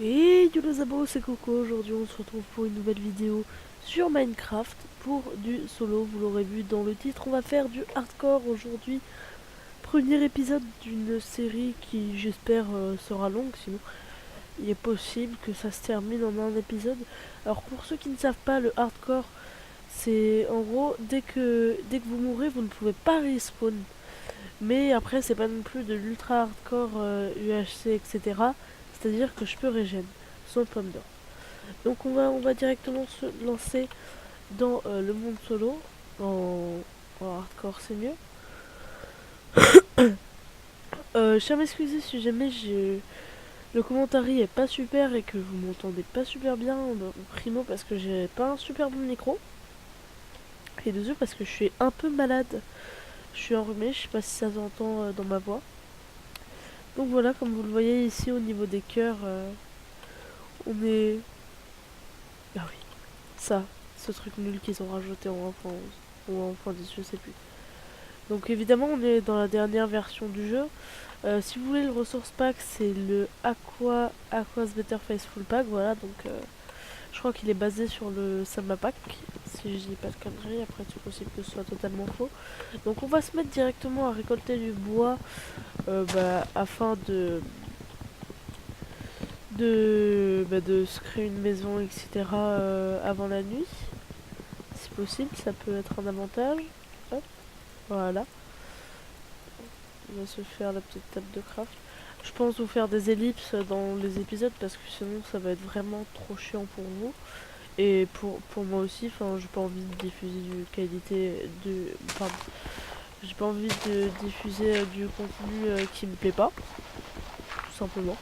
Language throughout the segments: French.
Et yo les abos, c'est Coco. Aujourd'hui on se retrouve pour une nouvelle vidéo sur Minecraft pour du solo. Vous l'aurez vu dans le titre, on va faire du hardcore aujourd'hui. Premier épisode d'une série qui j'espère sera longue, sinon il est possible que ça se termine en un épisode. Alors pour ceux qui ne savent pas, le hardcore c'est en gros dès que vous mourrez vous ne pouvez pas respawn. Mais après c'est pas non plus de l'ultra hardcore UHC etc. C'est à dire que je peux régène sans pomme d'or. Donc on va directement se lancer dans le monde solo. En hardcore c'est mieux. Je tiens à m'excuser si jamais le commentaire est pas super et que vous m'entendez pas super bien. Primo parce que j'ai pas un super bon micro. Et deuxièmement parce que je suis un peu malade. Je suis enrhumée, je sais pas si ça s'entend dans ma voix. Donc voilà, comme vous le voyez ici au niveau des cœurs, on est... Ah oui, ça, ce truc nul qu'ils ont rajouté en 1.11 ou en 1.10, je sais plus. Donc évidemment on est dans la dernière version du jeu. Si vous voulez le resource pack, c'est le Aqua's Better Faithful Pack, voilà, donc je crois qu'il est basé sur le Sama Pack, si je dis pas de conneries, après c'est possible que ce soit totalement faux. Donc on va se mettre directement à récolter du bois afin de se créer une maison, etc. Avant la nuit. Si possible, ça peut être un avantage. Hop, voilà. On va se faire la petite table de craft. Je pense vous faire des ellipses dans les épisodes parce que sinon ça va être vraiment trop chiant pour vous. Et pour moi aussi, enfin j'ai pas envie de diffuser du qualité de. Pardon. J'ai pas envie de diffuser du contenu qui me plaît pas. Tout simplement.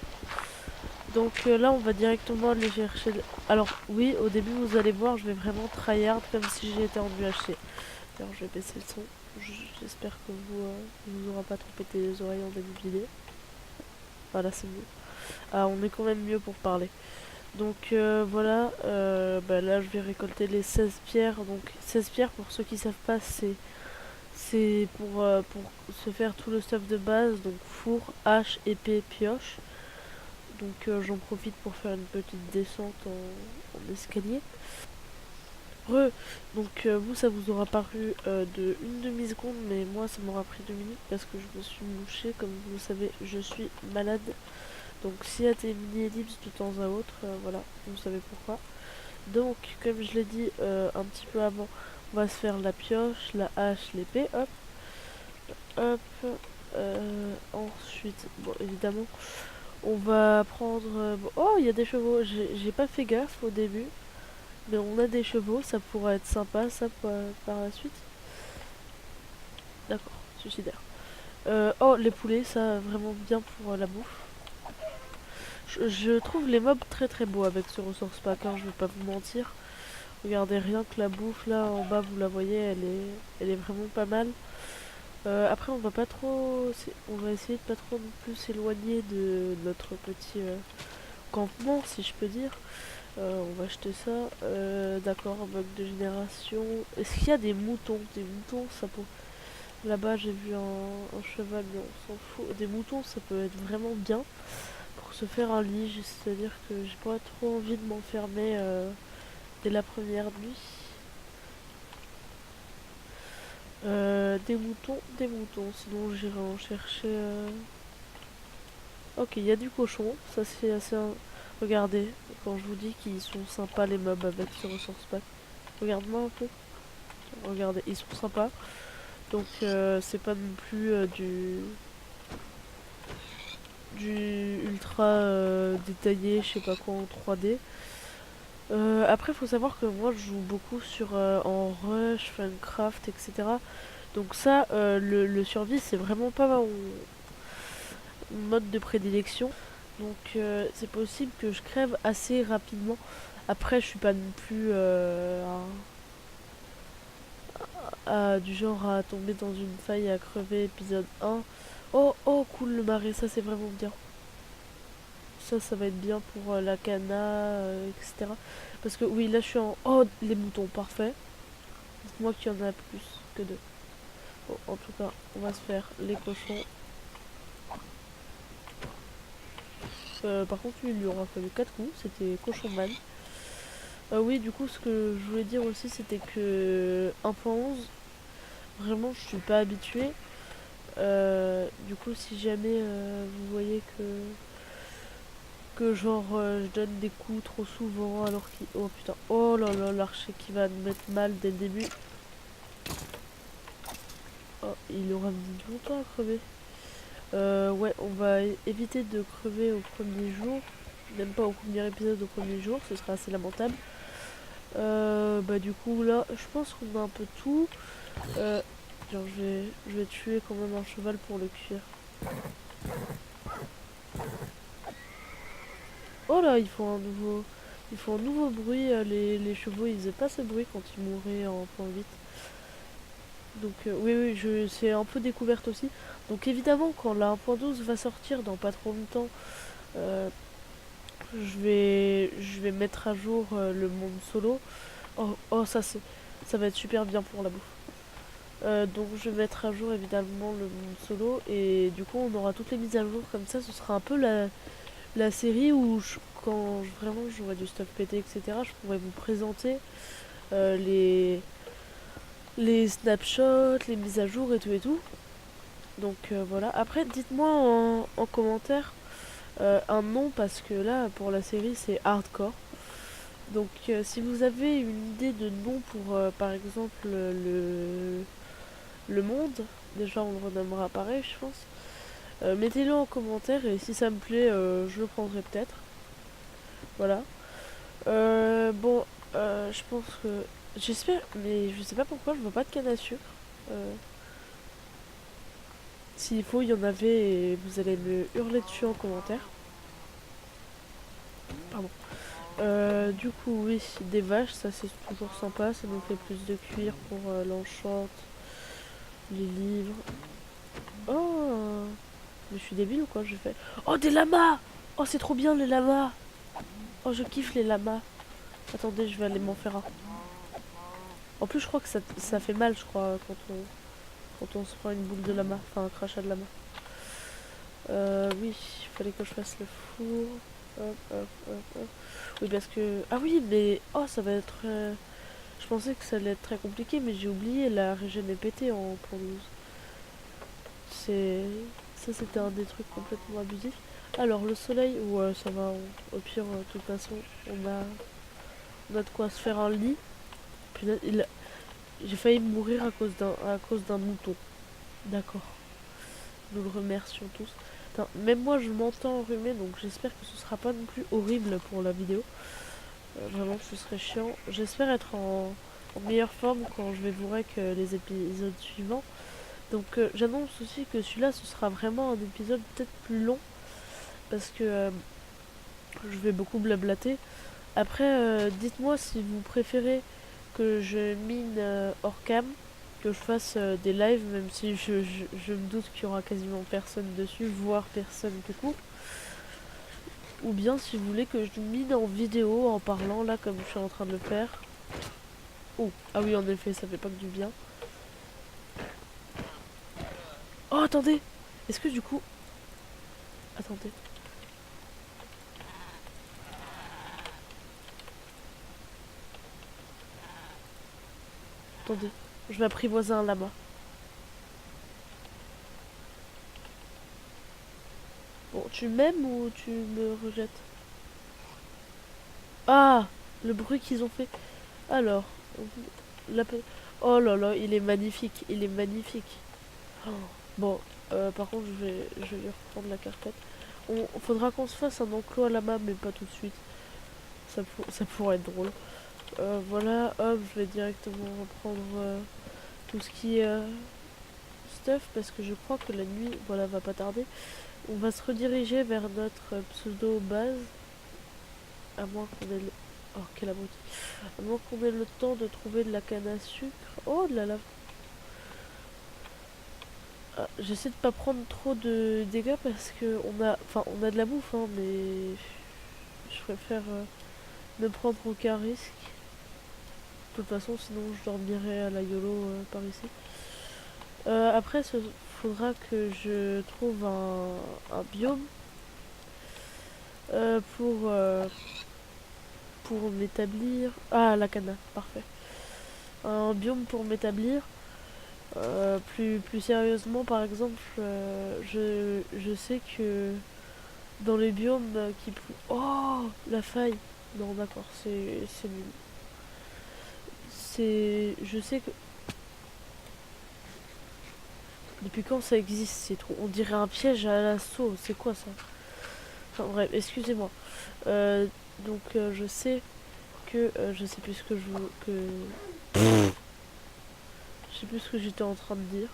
Donc là on va directement aller chercher. Alors oui, au début vous allez voir, je vais vraiment tryhard comme si j'étais en UHC. Alors je vais baisser le son. J'espère que vous aura pas trop pété les oreilles en début de vidéo. Voilà, c'est mieux. Ah, on est quand même mieux pour parler. Donc voilà, là je vais récolter les 16 pierres. Donc 16 pierres, pour ceux qui savent pas, c'est pour se faire tout le stuff de base. Donc four, hache, épée, pioche. Donc j'en profite pour faire une petite descente en escalier. Donc vous ça vous aura paru de une demi-seconde, mais moi ça m'aura pris 2 minutes parce que je me suis mouchée. Comme vous le savez, je suis malade. Donc s'il y a des mini-ellipses de temps à autre, voilà, vous savez pourquoi. Donc comme je l'ai dit un petit peu avant, on va se faire la pioche, la hache, l'épée, hop, hop. Ensuite, bon évidemment, on va prendre... bon, oh, il y a des chevaux, j'ai pas fait gaffe au début. Mais on a des chevaux, ça pourrait être sympa ça par la suite. D'accord, suicidaire. Oh, les poulets, ça vraiment bien pour la bouffe. Je trouve les mobs très très beaux avec ce ressource pack, hein, je vais pas vous mentir. Regardez, rien que la bouffe là en bas, vous la voyez, elle est vraiment pas mal. Après, on va pas trop, on va essayer de pas trop non plus s'éloigner de notre petit campement, si je peux dire. On va acheter ça. D'accord, un bug de génération. Est-ce qu'il y a des moutons? Des moutons, ça peut... Là-bas, j'ai vu un cheval, mais on s'en fout. Des moutons, ça peut être vraiment bien pour se faire un lit. C'est-à-dire que j'ai pas trop envie de m'enfermer dès la première nuit. Des moutons. Sinon, j'irai en chercher... Ok, il y a du cochon. Ça, c'est assez... Regardez, quand je vous dis qu'ils sont sympas les mobs avec ce ressource pack. Regarde-moi un peu. Regardez, ils sont sympas. Donc c'est pas non plus du ultra détaillé, je sais pas quoi en 3D. Après, faut savoir que moi je joue beaucoup sur en rush, funcraft, etc. Donc ça, le survie, c'est vraiment pas mon mode de prédilection. Donc c'est possible que je crève assez rapidement. Après, je suis pas non plus du genre à tomber dans une faille à crever épisode 1. Oh, oh, cool le marais, ça c'est vraiment bien. Ça va être bien pour la cana, etc. Parce que oui, là je suis en... Oh, les moutons, parfait. Dites-moi qu'il y en a plus que deux. Bon, en tout cas, on va se faire les cochons. Par contre, lui, il lui aura fallu 4 coups. C'était Cochon Man. Oui, du coup, ce que je voulais dire aussi, c'était que 1.11, vraiment, je suis pas habituée. Du coup, si jamais vous voyez que genre je donne des coups trop souvent alors qu'il... Oh putain, oh là là, l'archer qui va me mettre mal dès le début. Oh, il aura mis longtemps à crever. Ouais, on va éviter de crever au premier jour. Même pas au premier épisode, au premier jour, ce sera assez lamentable. Bah du coup là, je pense qu'on a un peu tout. Genre, je vais tuer quand même un cheval pour le cuire. Oh là, ils font un nouveau bruit. Les chevaux, ils faisaient pas ce bruit quand ils mouraient en point 8. Donc oui, oui, c'est un peu découverte aussi. Donc évidemment, quand la 1.12 va sortir dans pas trop longtemps, euh, je vais mettre à jour le monde solo. Oh, oh ça va être super bien pour la bouffe. Donc je vais mettre à jour évidemment le monde solo et du coup on aura toutes les mises à jour comme ça. Ce sera un peu la série où vraiment j'aurai du stuff pété, etc. Je pourrais vous présenter euh, les, les snapshots, les mises à jour et tout et tout. Donc voilà. Après dites-moi en commentaire un nom parce que là pour la série c'est hardcore. Donc si vous avez une idée de nom pour par exemple le monde, déjà on le renommera pareil je pense. Mettez-le en commentaire et si ça me plaît je le prendrai peut-être. Voilà. Bon, je pense que... J'espère, mais je sais pas pourquoi je vois pas de canne à sucre. Euh, S'il faut, il y en avait et vous allez me hurler dessus en commentaire. Pardon. Du coup, oui, des vaches, ça c'est toujours sympa, ça nous fait plus de cuir pour l'enchante, les livres. Oh, mais je suis débile ou quoi, j'ai fait... Oh, des lamas. Oh, c'est trop bien les lamas. Oh, je kiffe les lamas. Attendez, je vais aller m'en faire un. En plus, je crois que ça fait mal, je crois, quand on se prend une boule de lama, enfin un crachat de lama. Oui, il fallait que je fasse le four. Hop, hop, hop, hop. Oui, parce que... Ah oui, mais... Oh, ça va être... Je pensais que ça allait être très compliqué, mais j'ai oublié, la régène est pétée en point 12. C'est... Ça, c'était un des trucs complètement abusifs. Alors, le soleil, ouais, ça va. Au pire, de toute façon, on a de quoi se faire un lit. Punaise, j'ai failli mourir à cause d'un mouton. D'accord. Nous le remercions tous. Attends, même moi je m'entends enrhumé donc j'espère que ce sera pas non plus horrible pour la vidéo. Vraiment ce serait chiant. J'espère être en meilleure forme quand je vais vous rec les épisodes suivants. Donc j'annonce aussi que celui-là ce sera vraiment un épisode peut-être plus long parce que je vais beaucoup blablater. Après dites-moi si vous préférez que je mine hors cam, que je fasse des lives, même si je me doute qu'il y aura quasiment personne dessus, voire personne tout court. Ou bien si vous voulez que je mine en vidéo en parlant là comme je suis en train de le faire. Oh, ah oui en effet ça fait pas que du bien. Oh attendez, est-ce que du coup... Attendez. Attendez, je vais apprivoiser un lama. Bon, tu m'aimes ou tu me rejettes? Ah, le bruit qu'ils ont fait. Alors, la... oh là là, il est magnifique, il est magnifique. Oh. Bon, par contre, je vais lui reprendre la carpette. Faudra qu'on se fasse un enclos à lama, mais pas tout de suite. Ça pourrait être drôle. Voilà, hop, je vais directement reprendre tout ce qui est stuff, parce que je crois que la nuit, voilà, va pas tarder. On va se rediriger vers notre pseudo-base, à moins qu'on ait le... Oh, quel abruti. À moins qu'on ait le temps de trouver de la canne à sucre. Oh, de la lave. Ah, j'essaie de pas prendre trop de dégâts parce que on a de la bouffe, hein, mais je préfère ne prendre aucun risque. De toute façon, sinon je dormirai à la YOLO par ici. Après, faudra que je trouve un biome. Pour m'établir... Ah, la cana, parfait. Un biome pour m'établir. Plus sérieusement, par exemple, je sais que dans les biomes qui... Oh, la faille. Non, d'accord, c'est nul. Je sais que... Depuis quand ça existe, c'est trop... On dirait un piège à l'assaut, c'est quoi ça? Enfin bref, excusez-moi. Donc je sais que... je sais plus ce que je veux... Je sais plus ce que j'étais en train de dire.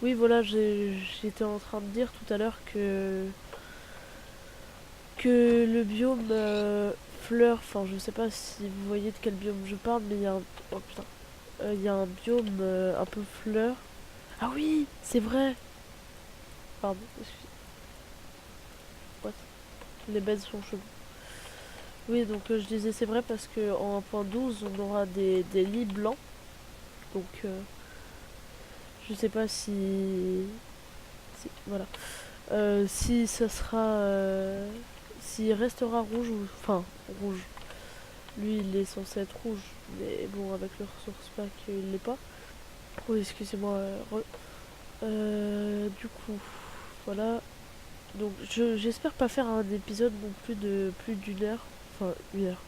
Oui, voilà, j'étais en train de dire tout à l'heure que le biome fleur, enfin je sais pas si vous voyez de quel biome je parle, mais il y a un... Oh putain. Il y a un biome un peu fleur. Ah oui, c'est vrai. Pardon, excusez. What? Les bêtes sont cheloues. Oui, donc je disais c'est vrai parce que en 1.12 on aura des lits blancs. Donc je sais pas voilà. Si ça sera... s'il restera rouge ou... Enfin, rouge. Lui, il est censé être rouge. Mais bon, avec le ressource pack, il l'est pas. Oui, excusez-moi. Du coup, voilà. Donc, j'espère pas faire un épisode non plus de plus d'une heure. Enfin, une heure.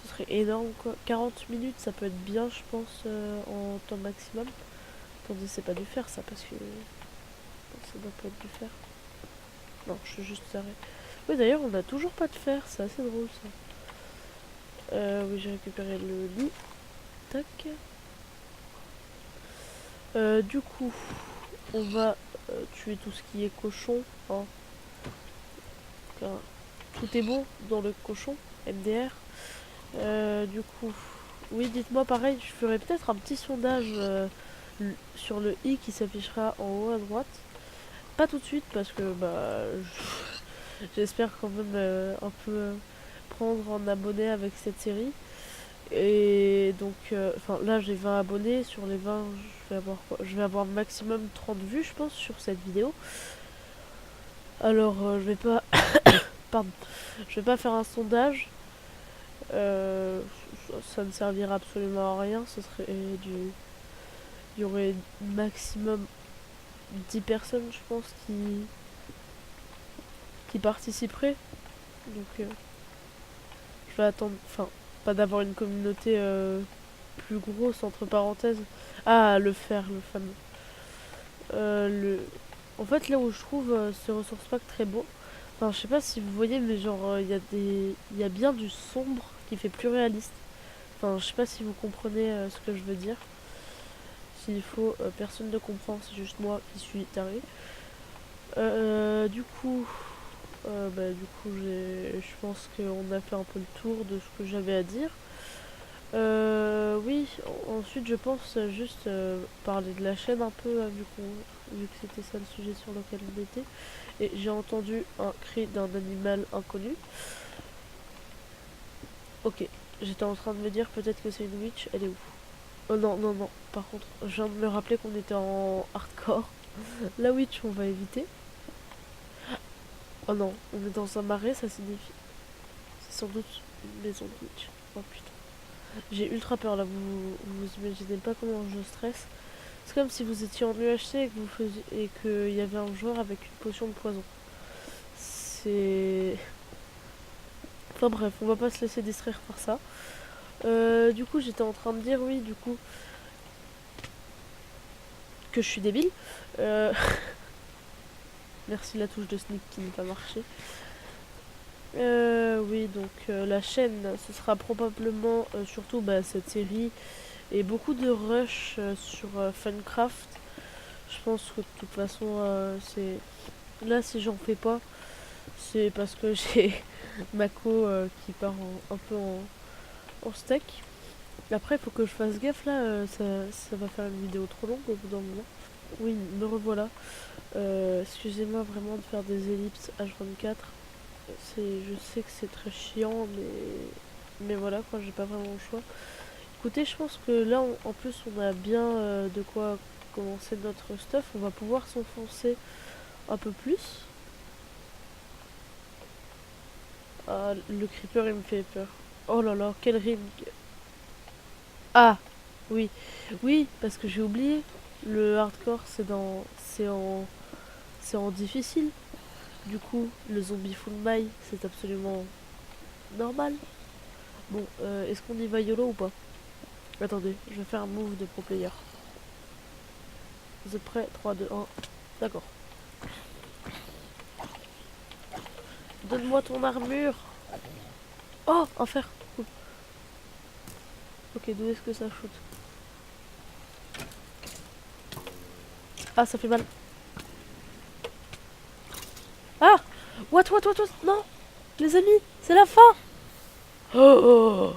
Ce serait énorme, quoi. 40 minutes, ça peut être bien, je pense, en temps maximum. Attendez, c'est pas du fer, ça, parce que... Ça doit pas être du fer. Non, je suis juste arrêté. Oui, d'ailleurs, on a toujours pas de fer, c'est assez drôle ça. Oui, j'ai récupéré le lit. Tac. Du coup, on va tuer tout ce qui est cochon. Hein. Car tout est bon dans le cochon, MDR. Du coup, oui, dites-moi pareil, je ferai peut-être un petit sondage sur le i qui s'affichera en haut à droite. Pas tout de suite parce que bah j'espère quand même un peu prendre en abonné avec cette série. Et donc, enfin là j'ai 20 abonnés, sur les 20 je vais avoir quoi? Je vais avoir maximum 30 vues je pense sur cette vidéo. Alors je vais pas... Pardon. Je vais pas faire un sondage. Ça ne servira absolument à rien, ce serait du... Il y aurait maximum 10 personnes je pense qui participeraient. Donc je vais attendre, enfin, pas d'avoir une communauté plus grosse, entre parenthèses. Ah, le fer, le fameux. En fait, là où je trouve ce ressource pack très beau, enfin, je sais pas si vous voyez, mais genre, il y a bien du sombre qui fait plus réaliste. Enfin, je sais pas si vous comprenez ce que je veux dire. S'il faut, personne ne comprend, c'est juste moi qui suis taré. Du coup, je pense qu'on a fait un peu le tour de ce que j'avais à dire. Oui, ensuite je pense juste parler de la chaîne un peu, vu que c'était ça le sujet sur lequel on était. Et j'ai entendu un cri d'un animal inconnu. Ok, j'étais en train de me dire peut-être que c'est une witch, elle est où? Oh non, non, non, par contre, je viens de me rappeler qu'on était en hardcore. La witch, on va éviter. Oh non, on est dans un marais, ça signifie... C'est sans doute une maison de witch. Oh putain. J'ai ultra peur là, vous imaginez pas comment je stresse. C'est comme si vous étiez en UHC et que vous faisiez et qu'il y avait un joueur avec une potion de poison. C'est... Enfin bref, on va pas se laisser distraire par ça. Du coup, j'étais en train de dire, oui, du coup, que je suis débile. Merci la touche de sneak qui n'a pas marché. Oui, donc la chaîne, ce sera probablement surtout cette série et beaucoup de rush sur Funcraft. Je pense que de toute façon, c'est... Là, si j'en fais pas, c'est parce que j'ai Mako qui part un peu en steak. Après, il faut que je fasse gaffe là, ça va faire une vidéo trop longue au bout d'un moment. Oui, me revoilà. Excusez-moi vraiment de faire des ellipses H24. Je sais que c'est très chiant, mais voilà quoi, j'ai pas vraiment le choix. Écoutez, je pense que là, en plus, on a bien de quoi commencer notre stuff. On va pouvoir s'enfoncer un peu plus. Ah, le creeper il me fait peur. Oh là là, quel rime. Ah, oui. Oui, parce que j'ai oublié. Le hardcore, c'est en difficile. Du coup, le zombie full maille, c'est absolument normal. Bon, est-ce qu'on y va YOLO ou pas? Attendez, je vais faire un move de pro player. Vous êtes prêts? 3, 2, 1. D'accord. Donne-moi ton armure. Oh, un fer. Cool. Ok, d'où est-ce que ça shoot? Ah, ça fait mal. Ah! What? Non! Les amis, c'est la fin! Oh!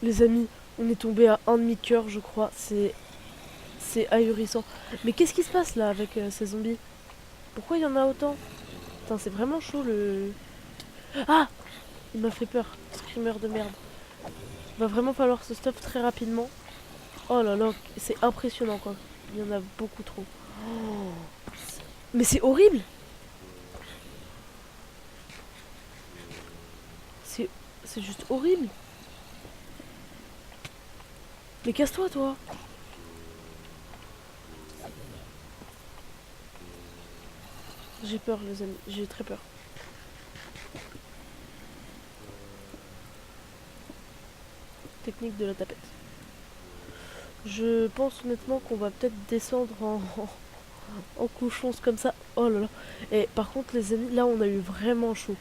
Les amis, on est tombé à un demi-cœur, je crois. C'est ahurissant. Mais qu'est-ce qui se passe là avec ces zombies? Pourquoi il y en a autant? Putain, c'est vraiment chaud le... Ah! Il m'a fait peur. Screamer de merde. Va vraiment falloir se stuff très rapidement. Oh là là, c'est impressionnant quoi. Il y en a beaucoup trop. Oh. Mais c'est horrible! C'est c'est juste horrible! Mais casse-toi toi! J'ai peur les amis, j'ai très peur. Technique de la tapette. Je pense honnêtement qu'on va peut-être descendre en couchons comme ça. Oh là là. Et par contre les amis, là on a eu vraiment chaud.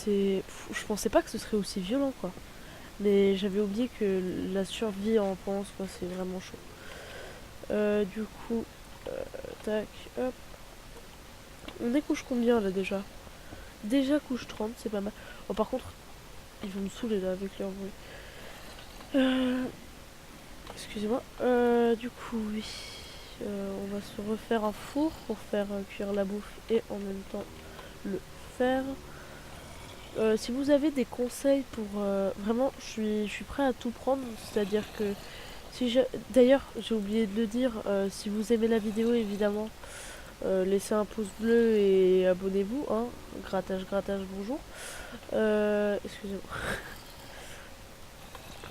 Je pensais pas que ce serait aussi violent quoi. Mais j'avais oublié que la survie en France quoi, c'est vraiment chaud. Du coup, tac, hop. On est couche combien là déjà? Déjà couche 30, c'est pas mal. Oh par contre, ils vont me saouler là avec leur bruit. Excusez-moi. Du coup, oui. On va se refaire un four pour faire cuire la bouffe et en même temps le faire. Si vous avez des conseils pour... vraiment, je suis prêt à tout prendre. C'est-à-dire que... D'ailleurs, j'ai oublié de le dire. Si vous aimez la vidéo, évidemment, laissez un pouce bleu et abonnez-vous. Hein. Grattage, bonjour. Excusez-moi.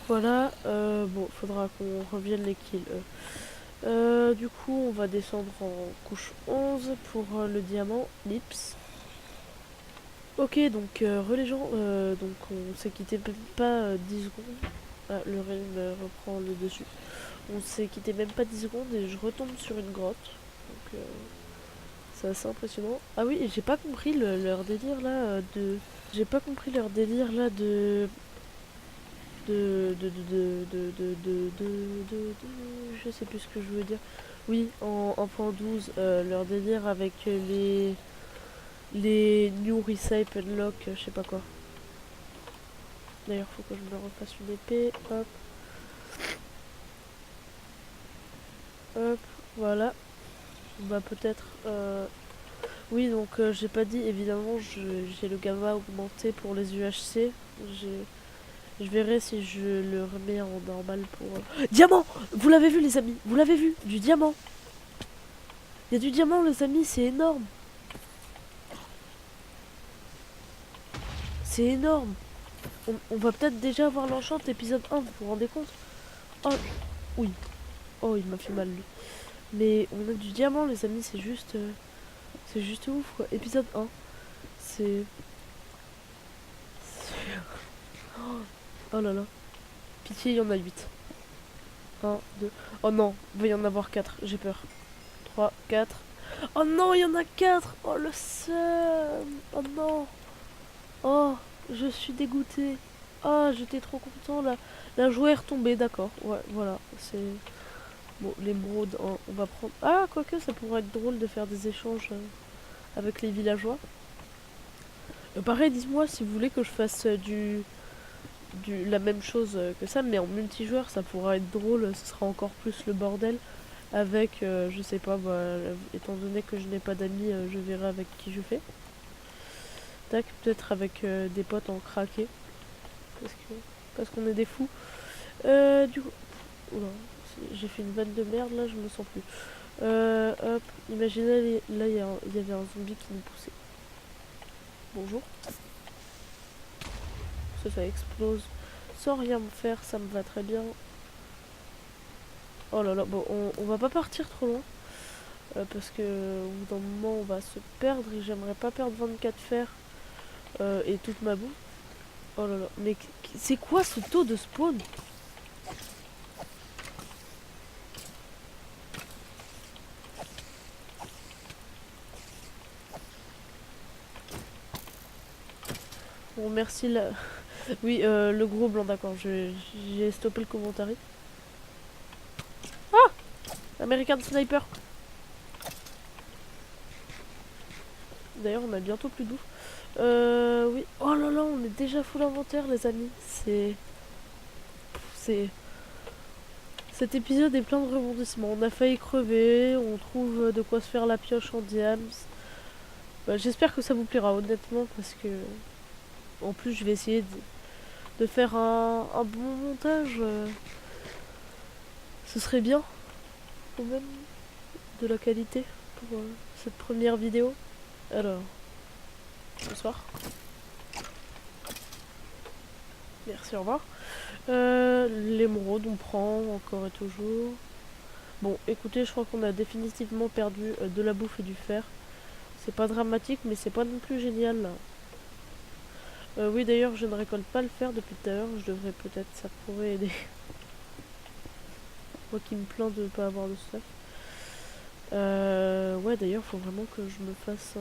Voilà. Bon, faudra qu'on revienne les kills. Du coup, on va descendre en couche 11 pour le diamant. Lips. Ok, donc les gens, donc on s'est quitté même pas 10 secondes. Ah, le rythme reprend le dessus. On s'est quitté même pas 10 secondes et je retombe sur une grotte. Donc c'est assez impressionnant. Ah oui, et j'ai pas compris leur délire là de... J'ai pas compris leur délire là de... Je sais plus ce que je veux dire. Oui, en point 12, leur délire avec les new recipe unlock, je sais pas quoi. D'ailleurs, faut que je me refasse une épée. Hop. Hop. Voilà. Bah peut-être... Oui, donc j'ai pas dit, évidemment, j'ai le gamma augmenté pour les UHC. Je verrai si je le remets en normal pour... Diamant! Vous l'avez vu les amis? Vous l'avez vu? Du diamant! Il y a du diamant les amis, c'est énorme! C'est énorme! On va peut-être déjà avoir l'enchant épisode 1, vous vous rendez compte? Oh, oui. Oh, il m'a fait mal lui. Mais on a du diamant les amis, c'est juste ouf quoi. Épisode 1. C'est... Oh là là. Pitié, il y en a 8. 1, 2... Oh non, il va y en avoir 4, j'ai peur. 3, 4... Oh non, il y en a 4. Oh le seum. Oh non. Oh, je suis dégoûtée. Ah, j'étais trop content là. La joie est retombée, d'accord. Ouais, voilà. C'est... Bon, l'émeraude, on va prendre... Ah, quoique, ça pourrait être drôle de faire des échanges avec les villageois. Pareil, dites-moi si vous voulez que je fasse la même chose que ça, mais en multijoueur, ça pourra être drôle. Ce sera encore plus le bordel. Avec, je sais pas, bah, étant donné que je n'ai pas d'amis, je verrai avec qui je fais. Tac, peut-être avec des potes en craqué. Parce qu'on est des fous. Du coup... Oula, j'ai fait une vanne de merde, là, je me sens plus. Hop, imaginez, là, il y avait un zombie qui nous poussait. Bonjour. Ça explose sans rien me faire, ça me va très bien. Oh là là, bon, on va pas partir trop loin. Parce que au bout d'un moment, on va se perdre et j'aimerais pas perdre 24 fers et toute ma boue. Oh là là, mais c'est quoi ce taux de spawn? Bon, merci la... Oui, le gros blanc, d'accord, j'ai stoppé le commentaire. Ah, American Sniper. D'ailleurs, on a bientôt plus d'ouf. Oui. Oh là là, on est déjà full inventaire, les amis. C'est... Cet épisode est plein de rebondissements. On a failli crever, on trouve de quoi se faire la pioche en diams. Bah, j'espère que ça vous plaira, honnêtement, parce que... En plus, je vais essayer de faire un bon montage. Ce serait bien, quand même, de la qualité pour cette première vidéo. Alors, bonsoir. Merci, au revoir. L'émeraude, on prend encore et toujours. Bon, écoutez, je crois qu'on a définitivement perdu de la bouffe et du fer. C'est pas dramatique, mais c'est pas non plus génial, là. Oui, d'ailleurs, je ne récolte pas le fer depuis tout à l'heure. Je devrais peut-être, ça pourrait aider. Moi qui me plains de ne pas avoir de stuff. Ouais, d'ailleurs, faut vraiment que je me fasse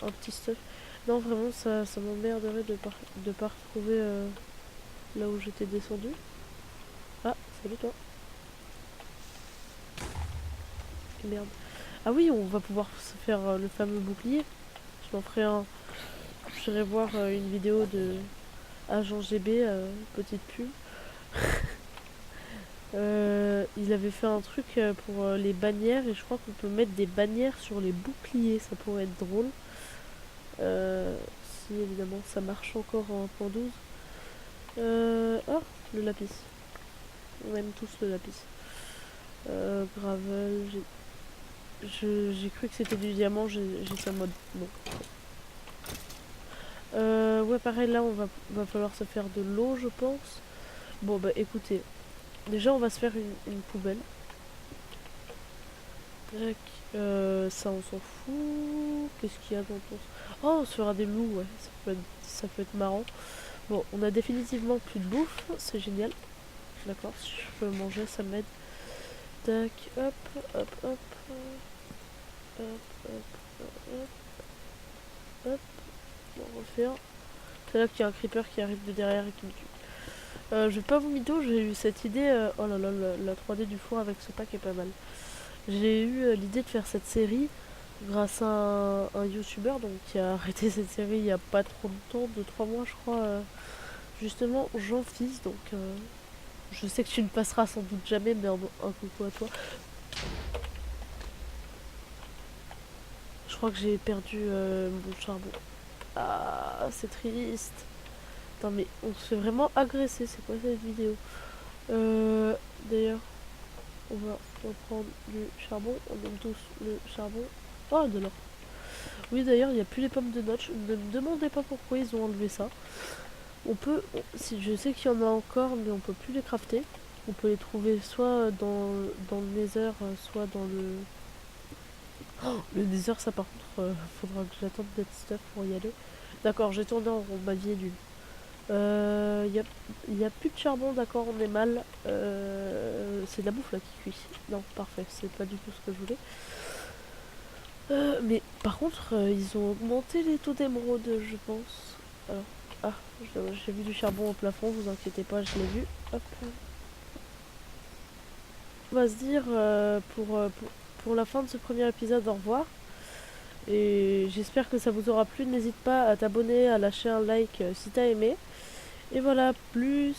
un petit stuff. Non, vraiment, ça m'emmerderait de pas retrouver là où j'étais descendu. Ah, salut toi. Merde. Ah oui, on va pouvoir se faire le fameux bouclier. Je m'en ferai un. J'irai voir une vidéo de Agent GB, petite pub. Il avait fait un truc pour les bannières et je crois qu'on peut mettre des bannières sur les boucliers, ça pourrait être drôle. Si évidemment ça marche encore en 1.12. Oh, le lapis. On aime tous le lapis. Gravel, j'ai cru que c'était du diamant, j'étais en mode non. Ouais, pareil, là, va falloir se faire de l'eau, je pense. Bon, bah écoutez, déjà, on va se faire une poubelle. Tac. Ça, on s'en fout. Qu'est-ce qu'il y a dans ton... Oh, on se fera des loups, ouais. Ça peut être marrant. Bon, on a définitivement plus de bouffe. C'est génial. D'accord, si je peux manger, ça m'aide. Tac, hop, hop, hop. Hop, hop, hop, hop. On va refaire. C'est là qu'il y a un creeper qui arrive de derrière et qui me tue. Je vais pas vous mytho, j'ai eu cette idée. Oh là là, la 3D du four avec ce pack est pas mal. J'ai eu l'idée de faire cette série grâce à un youtubeur donc, qui a arrêté cette série il y a pas trop longtemps, 2-3 mois je crois. Justement, Jean Fils, donc je sais que tu ne passeras sans doute jamais, mais un coucou à toi. Je crois que j'ai perdu mon charbon. Ah, c'est triste. Attends, mais on se fait vraiment agresser, c'est quoi cette vidéo? D'ailleurs, on va reprendre du charbon, on aime tous le charbon. Oh, de l'or. Oui, d'ailleurs, il n'y a plus les pommes de notch. Ne me demandez pas pourquoi ils ont enlevé ça. On peut, si je sais qu'il y en a encore, mais on peut plus les crafter. On peut les trouver soit dans le nether, soit dans le... Oh, le nether, ça par contre, faudra que j'attende d'être stuff pour y aller. D'accord, j'ai tourné en rond, ma vie est nulle. Y a plus de charbon, d'accord, on est mal. C'est de la bouffe là qui cuit. Non, parfait, c'est pas du tout ce que je voulais. Mais par contre, ils ont augmenté les taux d'émeraude, je pense. Alors, ah, j'ai vu du charbon au plafond, vous inquiétez pas, je l'ai vu. Hop. On va se dire pour la fin de ce premier épisode, au revoir. Et j'espère que ça vous aura plu. N'hésite pas à t'abonner, à lâcher un like si t'as aimé. Et voilà, plus.